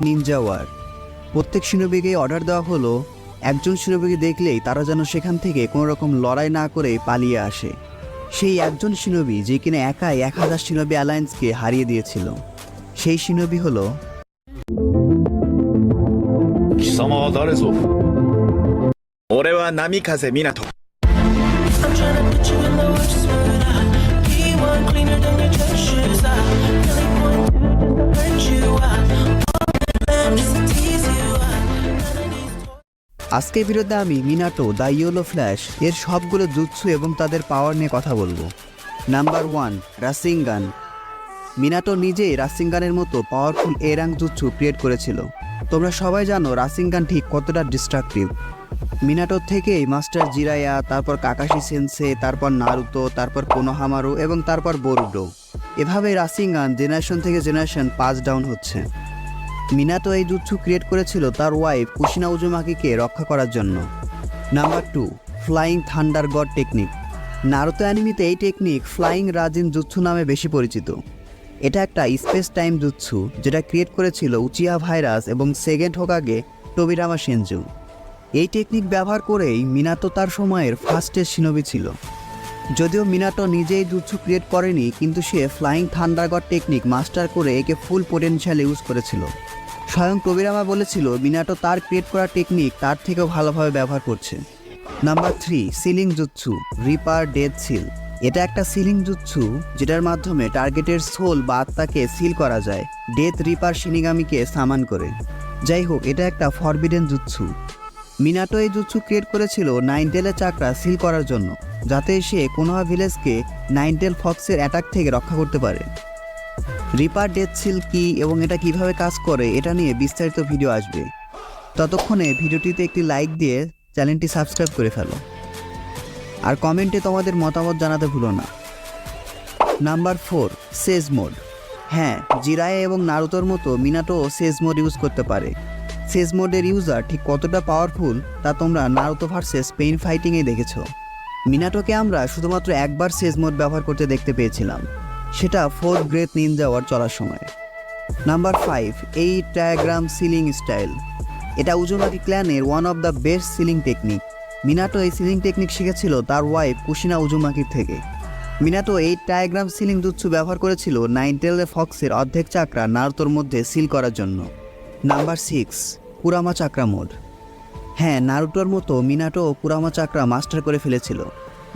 Ninja war. প্রত্যেক শিনোবিকে order দেওয়া হলো একজন শিনোবিকে দেখলেই তারা যেন সেখান থেকে কোনো রকম লড়াই না করে পালিয়ে আসে। সেই একজন শিনোবি যে কিনা একাই 1000 শিনোবি অ্যালায়েন্সকে হারিয়ে দিয়েছিল। সেই শিনোবি হলো 貴様は誰ぞ。俺は波風湊。 I'm trying to put you in the worst mood. P1 cleaner than your church shoes. Really point to just to hurt you. All just to tease you. আজকের ভিডিওতে আমি মিনাটো দ্য ইয়েলো ফ্ল্যাশ এর সবগুলো jutsu এবং তাদের পাওয়ার নিয়ে কথা বলবো। নাম্বার 1, রাসিঙ্গান। মিনাটো নিজেই রাসিঙ্গানের মতো পাওয়ারফুল এ র্যাঙ্ক জুৎসু ক্রিয়েট করেছিল। তোমরা সবাই জানো রাসিঙ্গান ঠিক কতটা ডিস্ট্রাকটিভ। মিনাটোর থেকেই মাস্টার জিরায়া, তারপর কাকাশি সেন্সে, তারপর নারুতো, তারপর কোনোহামারু এবং তারপর বোরুডো। এভাবেই রাসিঙ্গান জেনারেশন থেকে জেনারেশন পাস ডাউন হচ্ছে। মিনাটো এই জুৎসু ক্রিয়েট করেছিল তার ওয়াইফ কুশিনা উজুমাকিকে রক্ষা করার জন্য। Number 2, flying thunder god technique. Naruto অ্যানিমিতে এই টেকনিক ফ্লাইং রাজিন জুৎসু নামে বেশি পরিচিত। এটা একটা স্পেস টাইম জুৎসু যেটা ক্রিয়েট করেছিল উচিহা ভাইরাস এবং সেকেন্ড হোকাগে টোবিরামা সেনজু। এই টেকনিক ব্যবহার করেই মিনাটো তার সময়ের ফার্স্টেস্ট শিনোবি ছিল। যদিও মিনাটো নিজেই জুৎসু ক্রিয়েট করেনি, কিন্তু সে flying thunder god technique master করে একে ফুল পোটেনশিয়াল ইউজ করেছিল। স্বয়ং টোবিরামা বলেছিল মিনাটো তার ক্রিয়েট করা টেকনিক তার থেকেও ভালোভাবে ব্যবহার করছে। Number 3, ceiling jutsu reaper death seal. এটা একটা সিলিং জুৎসু যেটার মাধ্যমে টার্গেটের সোল বা আত্মাকে সিল করা যায় ডেথ রিপার শিনিগামিকে সামান করে। যাই হোক, এটা একটা ফরবিডেন জুৎসু। মিনাটো এই জুৎসু ক্রিয়েট করেছিল নাইনটেলের চাকরা সিল করার জন্য, যাতে সে কোনোহা ভিলেজকে নাইনটেল ফক্সের অ্যাটাক থেকে রক্ষা করতে পারে। রিপার ডেথ সিল কি এবং এটা কিভাবে কাজ করে এটা নিয়ে বিস্তারিত ভিডিও আসবে। ততক্ষণে ভিডিওটিতে একটি লাইক দিয়ে চ্যানেলটি সাবস্ক্রাইব করে ফেলো, আর কমেন্টে তোমাদের মতামত জানাতে ভুলো না। নাম্বার 4, সেজ মোড। হ্যাঁ, জিরায়া এবং নারুতোর মতো মিনাটোও সেজ মোড ইউজ করতে পারে। সেজ মোডের ইউজার ঠিক কতটা পাওয়ারফুল তা তোমরা নারুতো ভার্সেস পেইন ফাইটিংয়ে দেখেছ। মিনাটোকে আমরা শুধুমাত্র একবার সেজ মোড ব্যবহার করতে দেখতে পেয়েছিলাম, সেটা 4th গ্রেট নিনজা ওয়ার চলার সময়। নাম্বার 5, এই ডায়াগ্রাম সিলিং স্টাইল। এটা উজুমাকি ক্ল্যানের one of the best sealing technique. Minato এই সিলিং টেকনিক শিখেছিল তার ওয়াইফ কুশিনা উজুমাকির থেকে। মিনাটো এই ডায়াগ্রাম সিলিং জুৎসু ব্যবহার করেছিল নাইনটেল ফক্সের অর্ধেক চাকরা নারুতোর মধ্যে সিল করার জন্য। Number 6, Kurama চাকরা mode. হ্যাঁ, নারুটোর মতো মিনাটো কুরামা চাকরা মাস্টার করে ফেলেছিল,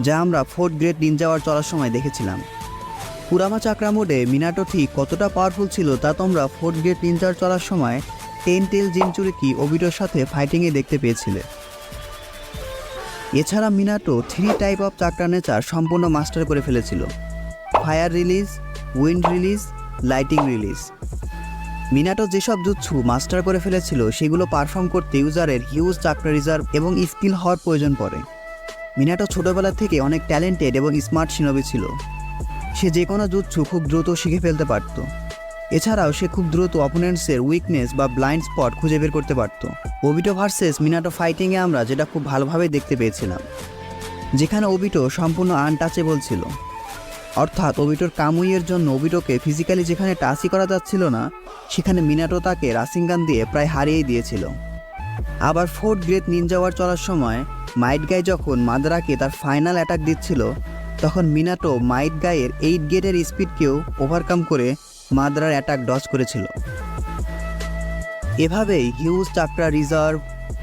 যা আমরা 4th গ্রেট নিনজা ওয়ার চলার সময় দেখেছিলাম। কুরামা চাকরা মোডে মিনাটো ঠিক কতটা পাওয়ারফুল ছিল তা তোমরা 4th গ্রেট নিনজা ওয়ার চলার সময় টেনটেল জিনচুরিকি ওবিটোর সাথে ফাইটিংয়ে দেখতে পেয়েছিলে। এছাড়া মিনাটো 3 টাইপ অফ চাকরা নেচার সম্পূর্ণ মাস্টার করে ফেলেছিল: fire release, wind release, lighting release. Minato যেসব জুৎসু মাস্টার করে ফেলেছিল সেগুলো পারফর্ম করতে ইউজারের হিউজ চাকরা রিজার্ভ এবং স্কিল হওয়ার প্রয়োজন পড়ে। মিনাটো ছোটোবেলা থেকে অনেক ট্যালেন্টেড এবং স্মার্ট শিনোবি ছিল। সে যে কোনো জুৎসু খুব দ্রুত শিখে ফেলতে পারত। এছাড়াও সে খুব দ্রুত অপোনেন্টসের উইকনেস বা ব্লাইন্ড স্পট খুঁজে বের করতে পারত। ওবিটো ভার্সেস মিনাটো ফাইটিংয়ে আমরা যেটা খুব ভালোভাবে দেখতে পেয়েছিলাম, যেখানে ওবিটো সম্পূর্ণ আনটাচেবল ছিল। অর্থাৎ ওবিটোর কামুইয়ের জন্য ওবিটোকে ফিজিক্যালি যেখানে টাচই করা যাচ্ছিল না, সেখানে মিনাটো তাকে রাসিঙ্গান দিয়ে প্রায় হারিয়েই দিয়েছিল। আবার 4th গ্রেট নিনজা ওয়ার চলার সময় মাইট গাই যখন মাদারাকে তার ফাইনাল অ্যাটাক দিচ্ছিল, তখন মিনাটো মাইট গাইয়ের 8 গেটের স্পিডকেও ওভারকাম করে মাদারার অ্যাটাক ডজ করেছিল। এভাবেই হিউজ চাকরা রিজার্ভ,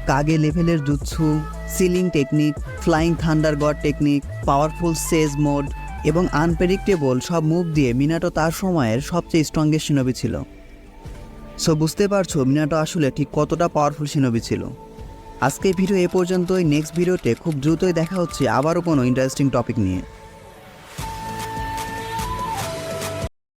কাগে লেভেলের jutsu, sealing technique, flying thunder god technique, powerful sage mode এবং আনপ্রেডিক্টেবল সব মুভ দিয়ে মিনাটো তার সময়ের সবচেয়ে স্ট্রংগেস্ট শিনোবি ছিল। সো বুঝতে পারছো মিনাটো আসলে ঠিক কতটা পাওয়ারফুল শিনোবি ছিল। আজকে ভিডিও এ পর্যন্তই। নেক্সট ভিডিওতে খুব দ্রুতই দেখা হচ্ছে আবারও কোনো ইন্টারেস্টিং টপিক নিয়ে।